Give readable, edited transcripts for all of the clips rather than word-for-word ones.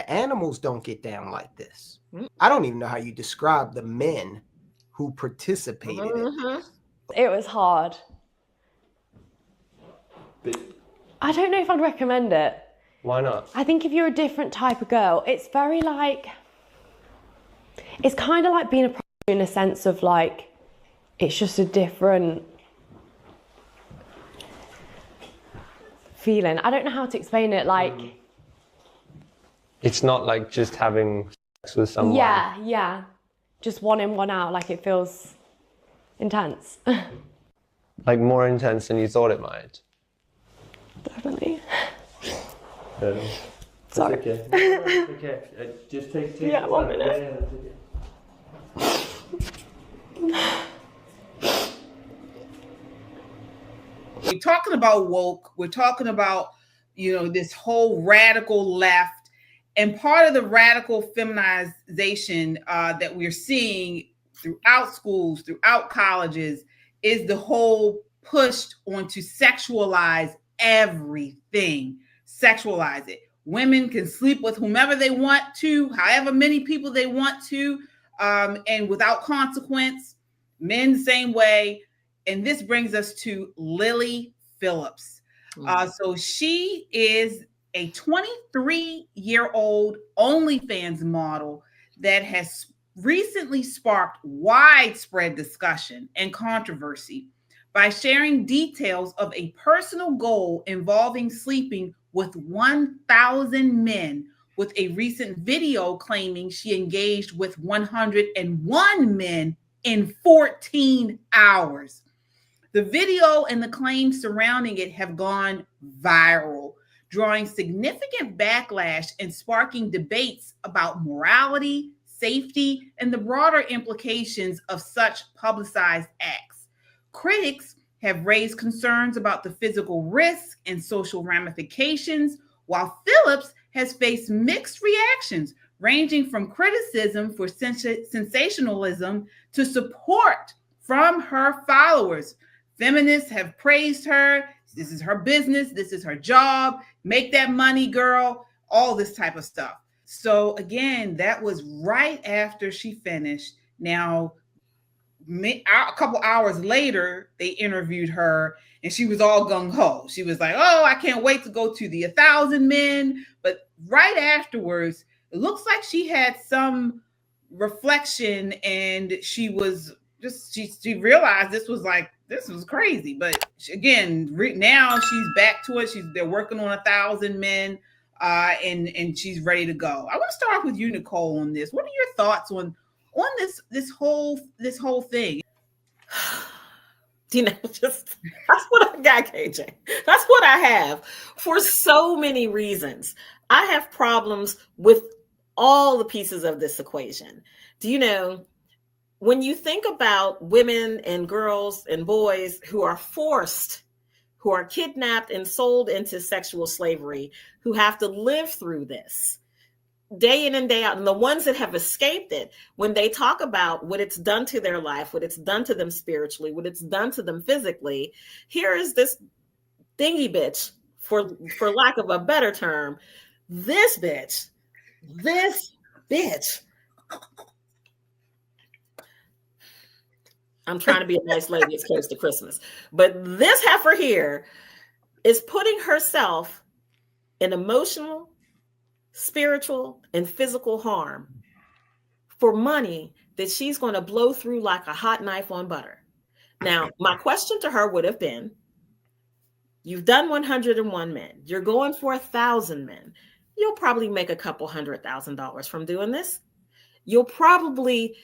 Animals don't get down like this. I don't even know how you describe the men who participated in this. It was hard. I don't know if I'd recommend it. Why not? I think if you're a different type of girl, it's very like, it's kind of like being a prostitute in a sense of like, it's just a different feeling. I don't know how to explain it. Like, it's not like just having sex with someone. Yeah. Just one in, one out. Like, it feels intense. Like more intense than you thought it might. Definitely. Sorry. Okay. Okay. Just take 1 minute. We're talking about woke. We're talking about, this whole radical left. And part of the radical feminization that we're seeing throughout schools, throughout colleges, is the whole push onto sexualize everything. Sexualize it. Women can sleep with whomever they want to, however many people they want to, and without consequence. Men the same way. And this brings us to Lily Phillips. So she is a 23-year-old OnlyFans model that has recently sparked widespread discussion and controversy by sharing details of a personal goal involving sleeping with 1,000 men, with a recent video claiming she engaged with 101 men in 14 hours. The video and the claims surrounding it have gone viral, drawing significant backlash and sparking debates about morality, safety, and the broader implications of such publicized acts. Critics have raised concerns about the physical risk and social ramifications, while Phillips has faced mixed reactions, ranging from criticism for sensationalism to support from her followers. Feminists have praised her. This is her business. This is her job. Make that money, girl. All this type of stuff. So again, that was right after she finished. Now, a couple hours later, they interviewed her and she was all gung-ho. She was like, oh, I can't wait to go to the 1,000 men. But right afterwards, it looks like she had some reflection and she was just, she realized this was crazy. But again, now she's back to it. They're working on 1,000 men and she's ready to go. I want to start off with you, Nicole, on this. What are your thoughts on this whole thing? Just that's what I got, KJ. That's what I have for so many reasons. I have problems with all the pieces of this equation. Do you know, when you think about women and girls and boys who are forced, who are kidnapped and sold into sexual slavery, who have to live through this day in and day out, and the ones that have escaped it, when they talk about what it's done to their life, what it's done to them spiritually, what it's done to them physically, here is this dingy bitch, for lack of a better term, this bitch. I'm trying to be a nice lady. It's close to Christmas. But this heifer here is putting herself in emotional, spiritual, and physical harm for money that she's going to blow through like a hot knife on butter. Now, my question to her would have been, you've done 101 men. You're going for 1,000 men. You'll probably make a couple $100,000 from doing this. You'll probably,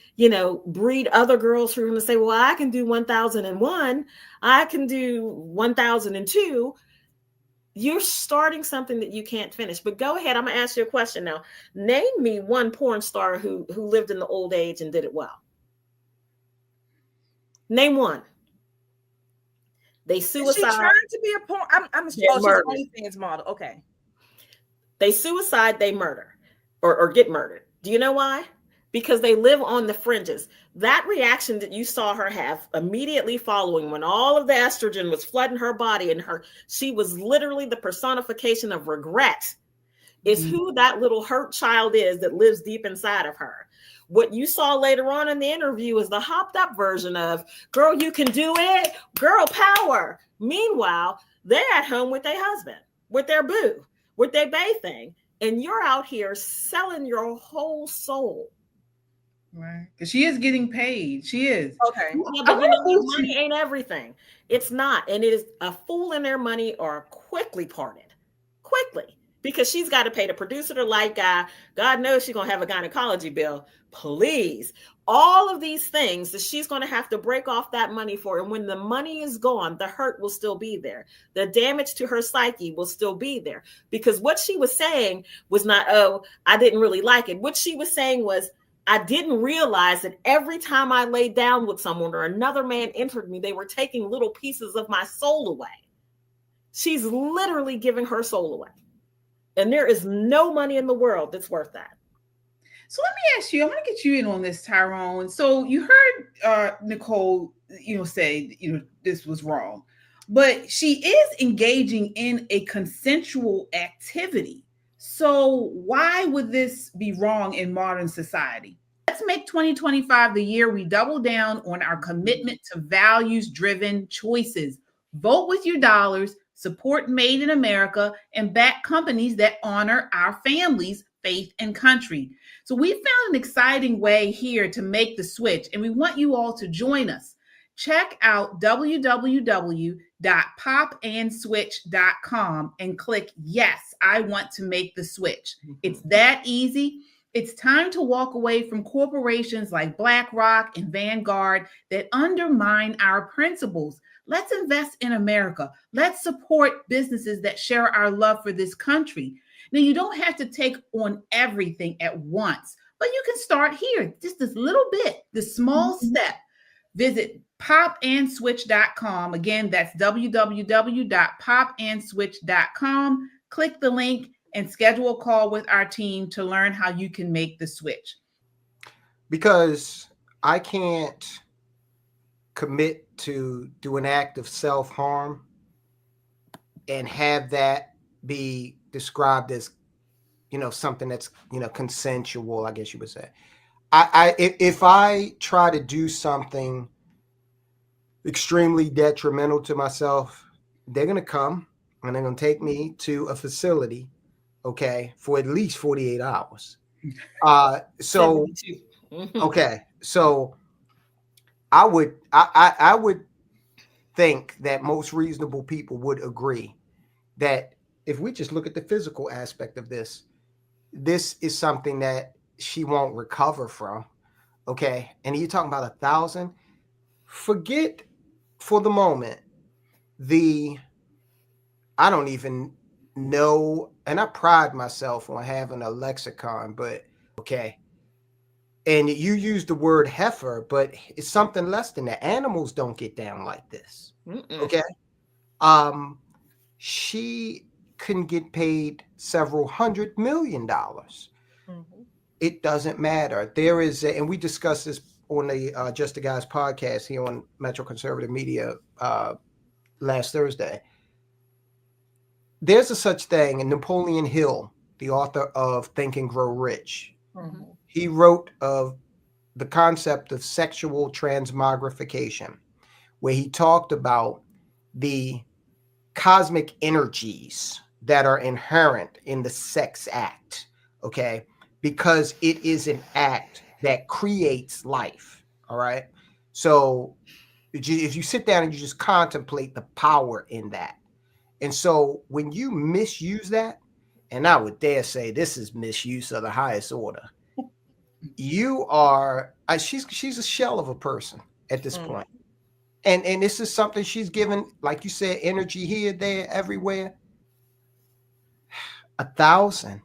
breed other girls who are going to say, well, I can do 1,001. I can do 1,002. You're starting something that you can't finish. But go ahead. I'm going to ask you a question now. Name me one porn star who lived in the old age and did it well. Name one. They suicide. Is she trying to be a porn? I'm she's an OnlyFans model. Okay. They suicide, they murder or get murdered. Do you know why? Because they live on the fringes. That reaction that you saw her have immediately following when all of the estrogen was flooding her body and she was literally the personification of regret. It's who that little hurt child is that lives deep inside of her. What you saw later on in the interview is the hopped up version of, girl, you can do it, girl power. Meanwhile, they're at home with their husband, with their boo, with their bae thing. And you're out here selling your whole soul. Right. Because she is getting paid. She is. Okay. Yeah, but you know, money ain't everything. It's not. And it is a fool in their money or quickly parted. Quickly. Because she's got to pay the producer, the light guy. God knows she's going to have a gynecology bill. Please. All of these things that she's going to have to break off that money for. And when the money is gone, the hurt will still be there. The damage to her psyche will still be there. Because what she was saying was not, oh, I didn't really like it. What she was saying was, I didn't realize that every time I laid down with someone or another man entered me, they were taking little pieces of my soul away. She's literally giving her soul away. And there is no money in the world that's worth that. So let me ask you, I want to get you in on this, Tyrone. So you heard Nicole, say, this was wrong, but she is engaging in a consensual activity. So why would this be wrong in modern society? Let's make 2025 the year we double down on our commitment to values-driven choices. Vote with your dollars, support Made in America, and back companies that honor our families, faith, and country. So we found an exciting way here to make the switch, and we want you all to join us. Check out www.popandswitch.com and click, yes, I want to make the switch. It's that easy. It's time to walk away from corporations like BlackRock and Vanguard that undermine our principles. Let's invest in America. Let's support businesses that share our love for this country. Now, you don't have to take on everything at once, but you can start here, just this little bit, this small step. Visit popandswitch.com. Again, that's www.popandswitch.com. Click the link and schedule a call with our team to learn how you can make the switch. Because I can't commit to do an act of self-harm and have that be described as, something that's, consensual, I guess you would say. If I try to do something extremely detrimental to myself, they're going to come and they're going to take me to a facility, okay, for at least 48 hours. So I would think that most reasonable people would agree that if we just look at the physical aspect of this is something that she won't recover from. Okay. And you're talking about 1,000. Forget for the moment I don't even know, and I pride myself on having a lexicon, but okay. And you use the word heifer, but it's something less than that. Animals don't get down like this. Okay. She can get paid several $100 million. It doesn't matter. There is, and we discussed this on the Just the Guys podcast here on Metro Conservative Media last Thursday. There's a such thing, and Napoleon Hill, the author of Think and Grow Rich, he wrote of the concept of sexual transmogrification, where he talked about the cosmic energies that are inherent in the sex act, okay? Because it is an act that creates life, all right? So if you sit down and you just contemplate the power in that. And so when you misuse that, and I would dare say this is misuse of the highest order, you are, she's a shell of a person at this point. And this is something she's given, like you said, energy here, there, everywhere. 1,000.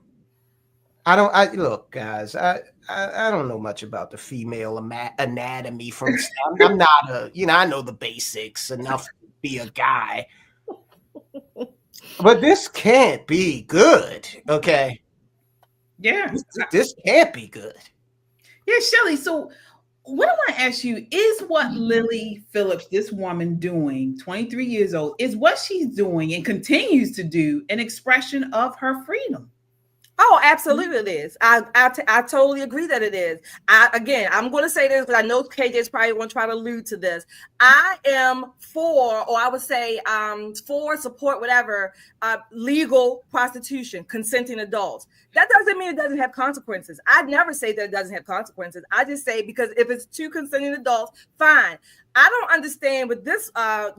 Look, guys, I don't know much about the female anatomy from, I'm not I know the basics enough to be a guy, but this can't be good. Okay. Yeah. This can't be good. Yeah, Shelly. So what I want to ask you is what Lily Phillips, this woman doing, 23 years old, is what she's doing and continues to do an expression of her freedom? Oh, absolutely it is. I totally agree that it is. I'm going to say this because I know KJ's probably going to try to allude to this. I am for, or I would say for, support, whatever, legal prostitution, consenting adults. That doesn't mean it doesn't have consequences. I'd never say that it doesn't have consequences. I just say because if it's two consenting adults, fine. I don't understand what this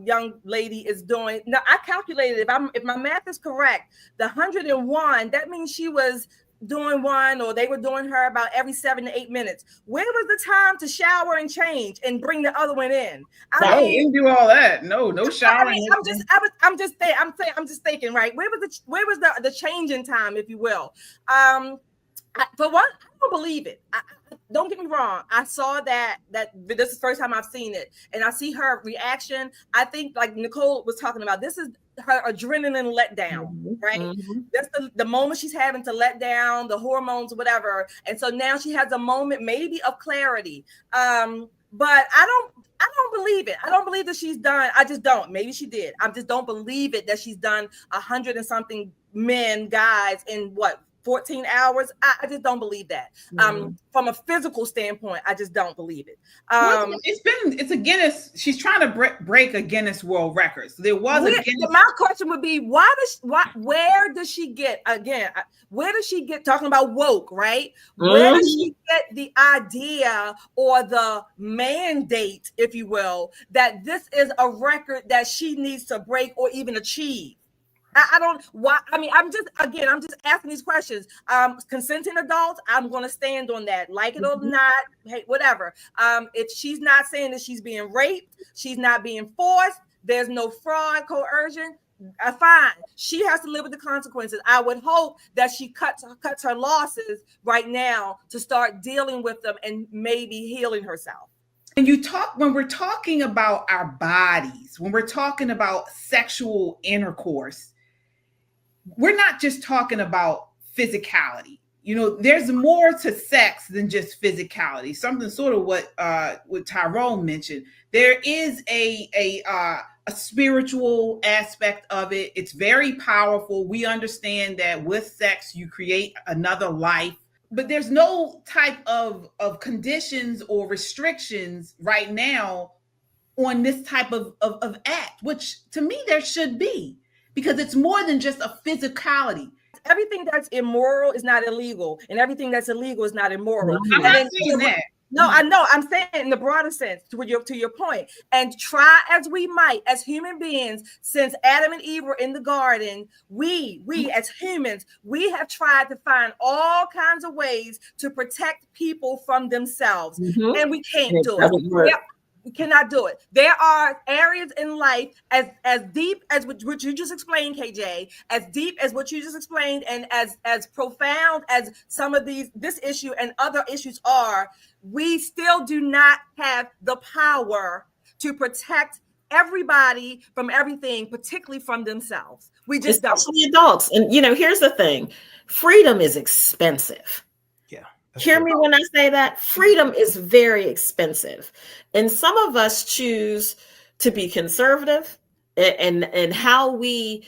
young lady is doing. Now, I calculated if my math is correct, the 101, that means she was doing one, or they were doing her about every 7 to 8 minutes. Where was the time to shower and change and bring the other one in? I didn't do all that. No showering. I'm just thinking, right? Where was the changing time, if you will? For one, I don't believe it. Don't get me wrong. I saw that this is the first time I've seen it, and I see her reaction. I think, like Nicole was talking about, this is her adrenaline letdown, right? Mm-hmm. That's the moment she's having to let down, the hormones, whatever. And so now she has a moment maybe of clarity. But I don't believe it. I don't believe that she's done. I just don't. Maybe she did. I just don't believe it that she's done 100 and something guys in 14 hours. I just don't believe that. From a physical standpoint, I just don't believe it. It's a Guinness. She's trying to break a Guinness World Record. So there was a Guinness. My question would be, where does she get, again, where does she get, talking about woke, right? Where does she get the idea or the mandate, if you will, that this is a record that she needs to break or even achieve? I don't. Why? I mean, I'm just asking these questions. Consenting adults, I'm going to stand on that, like it or not, hey, whatever. If she's not saying that she's being raped, she's not being forced, there's no fraud, coercion, fine. She has to live with the consequences. I would hope that she cuts her losses right now to start dealing with them and maybe healing herself. When we're talking about our bodies, when we're talking about sexual intercourse, we're not just talking about physicality. There's more to sex than just physicality. Something sort of what Tyrone mentioned. There is a spiritual aspect of it. It's very powerful. We understand that with sex, you create another life. But there's no type of conditions or restrictions right now on this type of act, which to me there should be, because it's more than just a physicality. Everything that's immoral is not illegal, and everything that's illegal is not immoral. I'm not saying that. No, I know. I'm saying in the broader sense, to your point. And try as we might, as human beings, since Adam and Eve were in the garden, we as humans, we have tried to find all kinds of ways to protect people from themselves, and we can't do it. We cannot do it. There are areas in life as deep as what you just explained, KJ, as deep as what you just explained, and as profound as some of this issue and other issues are. We still do not have the power to protect everybody from everything, particularly from themselves. We just especially adults. And here's the thing: freedom is expensive. Hear me when I say that. Freedom is very expensive. And some of us choose to be conservative and how we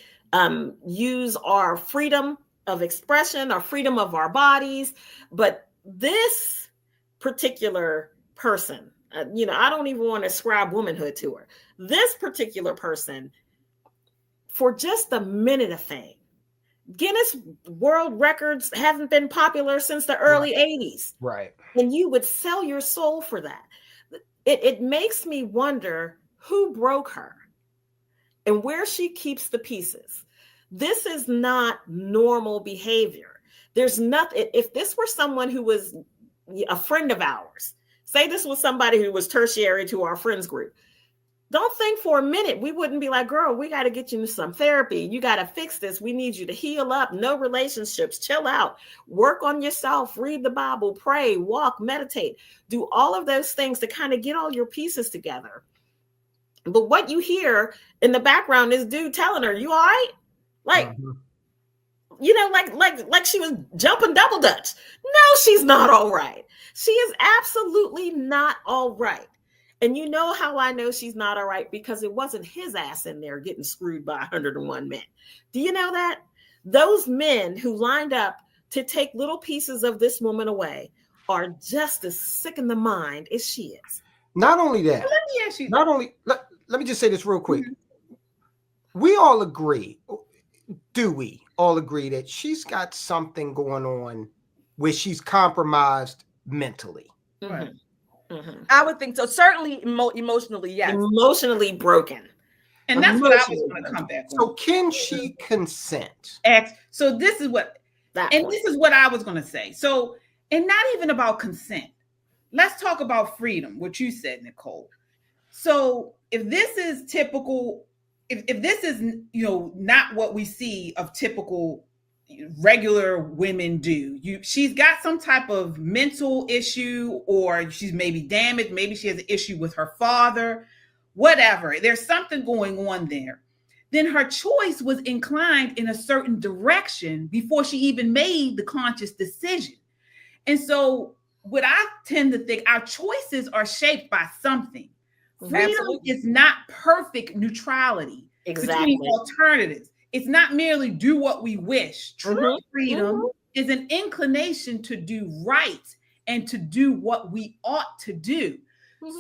use our freedom of expression, our freedom of our bodies. But this particular person, I don't even want to ascribe womanhood to her. This particular person, for just a minute of fame, Guinness World Records haven't been popular since the early 80s. Right. And you would sell your soul for that. It makes me wonder who broke her and where she keeps the pieces. This is not normal behavior. There's nothing. If this were someone who was a friend of ours, say this was somebody who was tertiary to our friends group, don't think for a minute we wouldn't be like, girl, we got to get you some therapy. You got to fix this. We need you to heal up. No relationships. Chill out. Work on yourself. Read the Bible. Pray. Walk. Meditate. Do all of those things to kind of get all your pieces together. But what you hear in the background is dude telling her, "You all right?" Like, like she was jumping double dutch. No, she's not all right. She is absolutely not all right. And you know how I know she's not all right? Because it wasn't his ass in there getting screwed by 101 men. Do you know that? Those men who lined up to take little pieces of this woman away are just as sick in the mind as she is. Not only that, Let me ask you. let me just say this real quick. We all agree, do we all agree that she's got something going on where she's compromised mentally? Right. I would think so. Certainly emotionally, yes. Emotionally broken. And that's what I was going to come back on. So can she consent? So this is what, this is what I was going to say. So, and not even about consent. Let's talk about freedom, what you said, Nicole. So if this is typical, if this is, you know, not what we see of typical regular women do, she's got some type of mental issue, or she's maybe damaged, maybe she has an issue with her father, whatever, there's something going on there, then her choice was inclined in a certain direction before she even made the conscious decision. And so what I tend to think, our choices are shaped by something. Freedom Absolutely. is not perfect neutrality between alternatives. It's not merely do what we wish. True freedom is an inclination to do right and to do what we ought to do.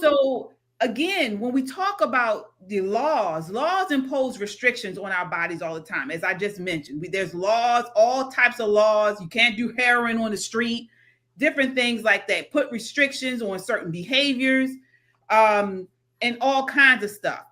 So again, when we talk about the laws impose restrictions on our bodies all the time. As I just mentioned, there's laws, all types of laws. You can't do heroin on the street, different things like that, put restrictions on certain behaviors, and all kinds of stuff.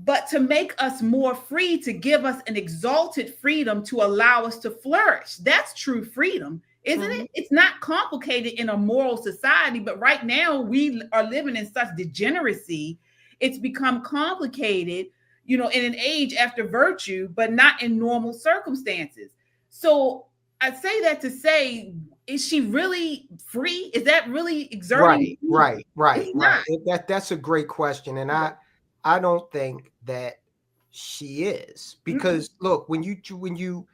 But to make us more free, to give us an exalted freedom to allow us to flourish. That's true freedom, isn't it? It's not complicated in a moral society, but right now we are living in such degeneracy. It's become complicated, you know, in an age after virtue, but not in normal circumstances. So I say that to say, is she really free? Is that really exerting? Right. That's a great question. And I don't think that she is, because look, when you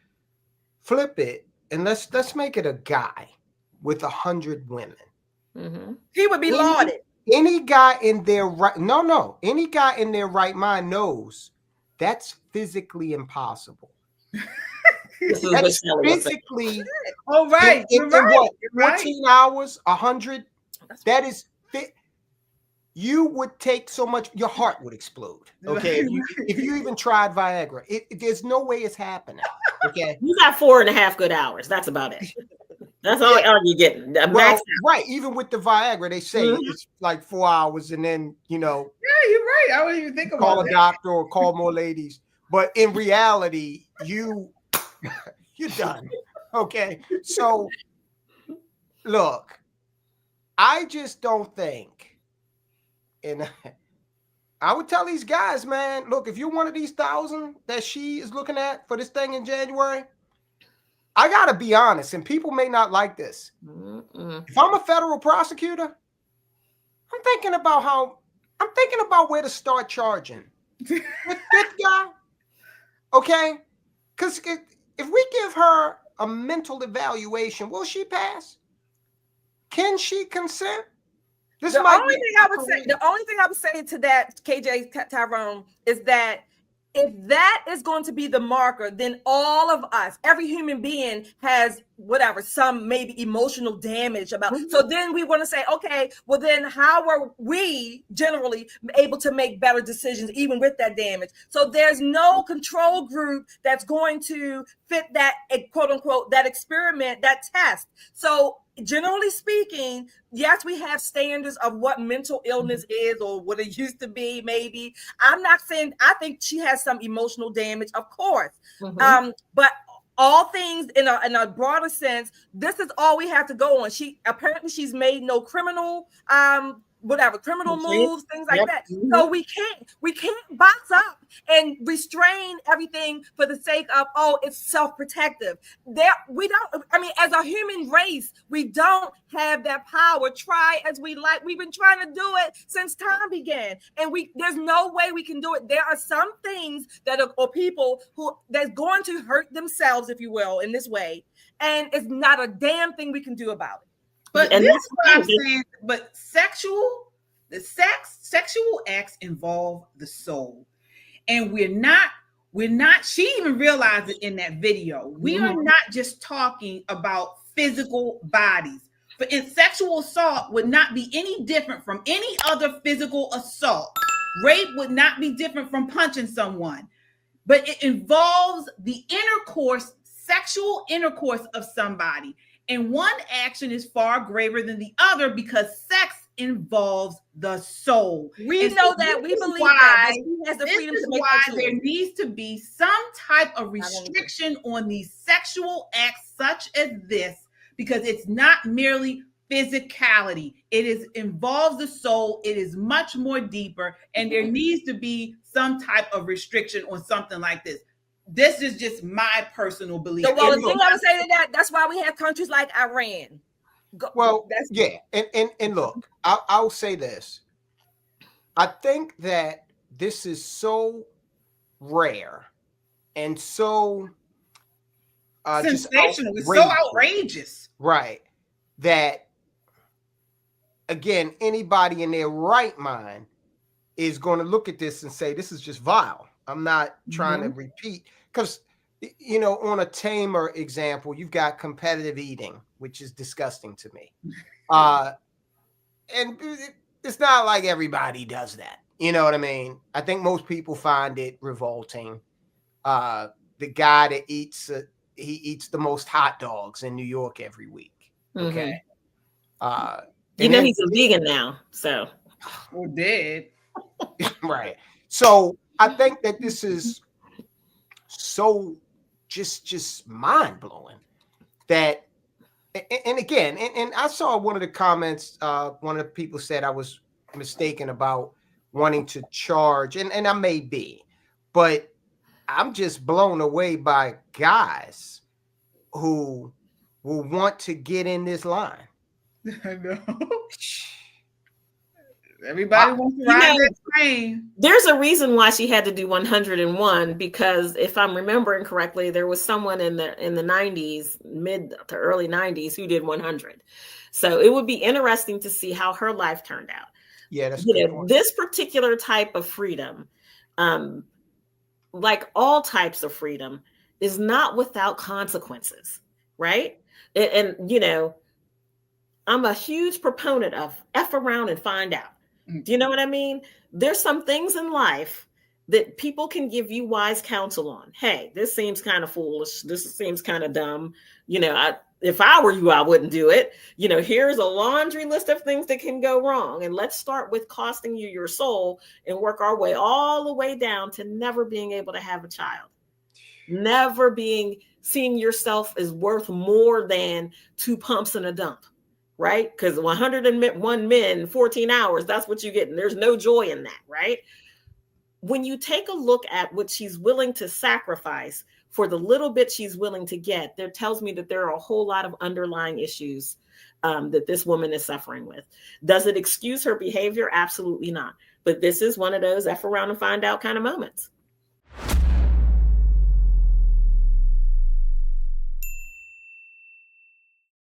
flip it, and let's make it a guy with 100 women, he would be lauded. Any guy in their any guy in their right mind knows that's physically impossible. That's physically, oh right, in what, 14 hours, 100, that is fit. You would take so much, your heart would explode. Okay, if you even tried Viagra, there's no way it's happening. Okay, you got 4.5 good hours. That's about it. That's all you're getting. Well, right, even with the Viagra, they say it's like 4 hours, and then yeah, you're right. I wouldn't even think about call a doctor or call more ladies. But in reality, you're done. Okay, so look, I just don't think, and I would tell these guys, man, look, if you're one of these 1,000 that she is looking at for this thing in January, I gotta be honest, and people may not like this. If I'm a federal prosecutor, I'm thinking about where to start charging with this guy. Okay, because if we give her a mental evaluation, will she pass? Can she consent? The only thing I would say to that, KJ Tyrone, is that if that is going to be the marker, then all of us, every human being has whatever, some maybe emotional damage about. So then we want to say, okay, well then how are we generally able to make better decisions even with that damage? So there's no control group that's going to fit that, quote unquote, that experiment, that test. So generally speaking, yes, we have standards of what mental illness is or what it used to be, maybe. I'm not saying, I think she has some emotional damage, of course. But all things in a broader sense, this is all we have to go on. She's made no criminal criminal moves, things like that. So we can't box up and restrain everything for the sake of, it's self-protective. As a human race, we don't have that power. Try as we like. We've been trying to do it since time began, and there's no way we can do it. There are some things or people that's going to hurt themselves, if you will, in this way, and it's not a damn thing we can do about it. But this is what I'm saying. But sexual acts involve the soul, and we're not she even realized it in that video. We are not just talking about physical bodies. But sexual assault would not be any different from any other physical assault. Rape would not be different from punching someone. But it involves the intercourse, sexual intercourse of somebody. And one action is far graver than the other because sex involves the soul. We know that. We believe that. She has the freedom to make that choice. There needs to be some type of restriction on these sexual acts such as this, because it's not merely physicality. It involves the soul. It is much more deeper, and there needs to be some type of restriction on something like this. This is just my personal belief. So, well, the thing I would say to that's why we have countries like Iran. And look, I'll say this. I think that this is so rare and so sensational. It's so outrageous. Right. That, again, anybody in their right mind is going to look at this and say, this is just vile. I'm not trying to repeat. Because, on a tamer example, you've got competitive eating, which is disgusting to me. And it's not like everybody does that. You know what I mean? I think most people find it revolting. The guy that eats the most hot dogs in New York every week. Okay. He's a vegan now, so. Or dead. Right. So I think that this is so just mind-blowing that, and again, and I saw one of the comments, one of the people said I was mistaken about wanting to charge, and I may be, but I'm just blown away by guys who will want to get in this line. I know. Everybody wants to ride that train. There's a reason why she had to do 101, because if I'm remembering correctly, there was someone in the 90s, mid to early 90s, who did 100. So it would be interesting to see how her life turned out. Yeah, that's this particular type of freedom, like all types of freedom, is not without consequences, right? And I'm a huge proponent of F around and find out. Do you know what I mean? There's some things in life that people can give you wise counsel on. Hey, this seems kind of foolish. This seems kind of dumb. If I were you, I wouldn't do it. Here's a laundry list of things that can go wrong. And let's start with costing you your soul and work our way all the way down to never being able to have a child. Never seeing yourself as worth more than 2 pumps and a dump. Right? Because 101 men, 14 hours, that's what you get. And there's no joy in that, right? When you take a look at what she's willing to sacrifice for the little bit she's willing to get, that tells me that there are a whole lot of underlying issues that this woman is suffering with. Does it excuse her behavior? Absolutely not. But this is one of those F around and find out kind of moments.